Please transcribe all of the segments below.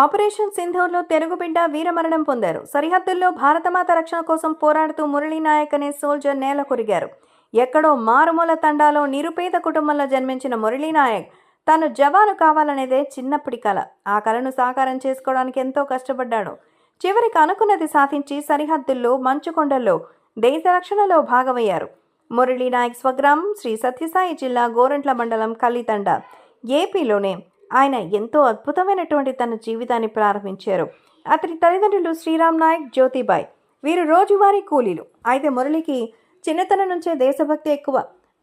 Operation సింధూర్లో తెలుగుబిడ్డ వీరమరణం పొందారు. సరిహద్దుల్లో భారతమాత రక్షణ కోసం పోరాడుతూ మురళీనాయక్ అనే సోల్జర్ నేల కొరిగారు. ఎక్కడో మారుమూల తండాలో నిరుపేద కుటుంబంలో జన్మించిన మురళీనాయక్ తాను జవాను కావాలనేదే చిన్నప్పటి కల. ఆ కలను సాకారం చేసుకోవడానికి ఎంతో కష్టపడ్డాడు. చివరికి అనుకున్నది సాధించి సరిహద్దుల్లో మంచుకొండల్లో దేశ రక్షణలో భాగమయ్యారు. మురళీనాయక్ స్వగ్రామం శ్రీ సత్యసాయి జిల్లా గోరంట్ల మండలం కల్లితండ, ఏపీలోనే. ఆయన ఎంతో అద్భుతమైనటువంటి తన జీవితాన్ని ప్రారంభించారు. అతని తల్లిదండ్రులు శ్రీరామ్ నాయక్, జ్యోతిబాయ్. వీరు రోజువారీ కూలీలు. అయితే మురళికి చిన్నతనం నుంచే దేశభక్తి ఎక్కువ.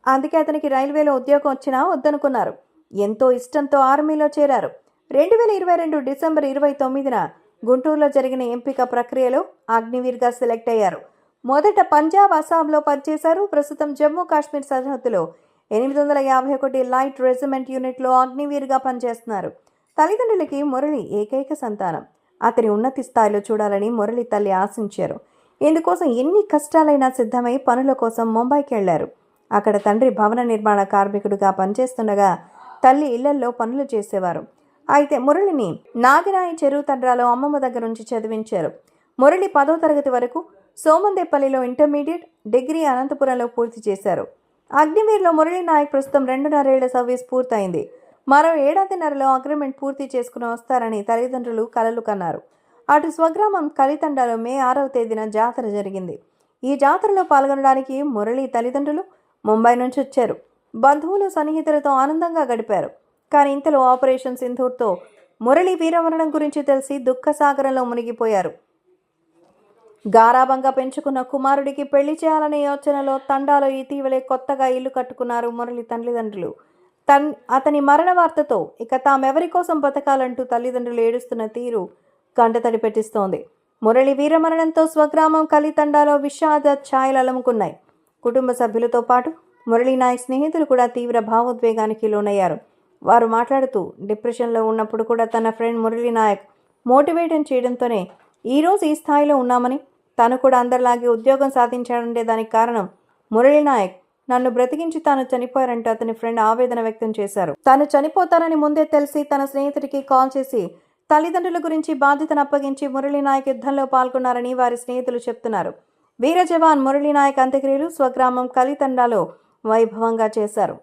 అందుకే అతనికి రైల్వేలో ఉద్యోగం వచ్చినా వద్దనుకున్నారు. ఎంతో ఇష్టంతో ఆర్మీలో చేరారు. 2022 డిసెంబర్ 29న గుంటూరులో జరిగిన ఎంపిక ప్రక్రియలో అగ్నివీర్గా సెలెక్ట్ అయ్యారు. మొదట పంజాబ్, అస్సాంలో పనిచేశారు. ప్రస్తుతం జమ్మూ కాశ్మీర్ సరిహద్దులో 851 లైట్ రెజిమెంట్ యూనిట్లో అగ్నివీర్గా పనిచేస్తున్నారు. తల్లిదండ్రులకి మురళి ఏకైక సంతానం. అతని ఉన్నతి స్థాయిలో చూడాలని మురళి తల్లి ఆశించారు. ఇందుకోసం ఎన్ని కష్టాలైనా సిద్ధమై పనుల కోసం ముంబైకి వెళ్లారు. అక్కడ తండ్రి భవన నిర్మాణ కార్మికుడిగా పనిచేస్తుండగా తల్లి ఇళ్లల్లో పనులు చేసేవారు. అయితే మురళిని నాగిరాయి చెరువు తండ్రాలో అమ్మమ్మ దగ్గర నుంచి చదివించారు. మురళి 10వ తరగతి వరకు సోమందేపల్లిలో ఇంటర్మీడియట్, డిగ్రీ అనంతపురంలో పూర్తి చేశారు. అగ్నివీర్లో మురళీనాయక్ ప్రస్తుతం 2.5 ఏళ్ల సర్వీస్ పూర్తయింది. మరో ఏడాదిన్నరలో అగ్రిమెంట్ పూర్తి చేసుకుని వస్తారని తల్లిదండ్రులు కలలు కన్నారు. అటు స్వగ్రామం కలితండాలో మే 6వ తేదీన జాతర జరిగింది. ఈ జాతరలో పాల్గొనడానికి మురళి తల్లిదండ్రులు ముంబై నుంచి వచ్చారు. బంధువులు, సన్నిహితులతో ఆనందంగా గడిపారు. కానీ ఇంతలో ఆపరేషన్ సింధూర్తో మురళి వీరమరణం గురించి తెలిసి దుఃఖసాగరంలో మునిగిపోయారు. గారాబంగా పెంచుకున్న కుమారుడికి పెళ్లి చేయాలనే యోచనలో తండాలో ఇటీవలే కొత్తగా ఇల్లు కట్టుకున్నారు మురళి తల్లిదండ్రులు. అతని మరణ వార్తతో ఇక తామెవరి కోసం బతకాలంటూ తల్లిదండ్రులు ఏడుస్తున్న తీరు కంటతడి పెట్టిస్తోంది. మురళి వీరమరణంతో స్వగ్రామం కలితండాలో విషాద ఛాయలు అలముకున్నాయి. కుటుంబ సభ్యులతో పాటు మురళీనాయక్ స్నేహితులు కూడా తీవ్ర భావోద్వేగానికి లోనయ్యారు. వారు మాట్లాడుతూ డిప్రెషన్లో ఉన్నప్పుడు కూడా తన ఫ్రెండ్ మురళీనాయక్ మోటివేషన్ చేయడంతోనే ఈరోజు ఈ స్థాయిలో ఉన్నామని, తను కూడా అందరిలాగే ఉద్యోగం సాధించాడంటే దానికి కారణం మురళీనాయక్ నన్ను బ్రతికించి తాను చనిపోయారంటూ అతని ఫ్రెండ్ ఆవేదన వ్యక్తం చేశారు. తాను చనిపోతానని ముందే తెలిసి తన స్నేహితుడికి కాల్ చేసి తల్లిదండ్రుల గురించి బాధ్యతను అప్పగించి మురళీనాయక్ యుద్ధంలో పాల్గొన్నారని వారి స్నేహితులు చెప్తున్నారు. వీర జవాన్ మురళీనాయక్ అంత్యక్రియలు స్వగ్రామం కలితండాలో వైభవంగా చేశారు.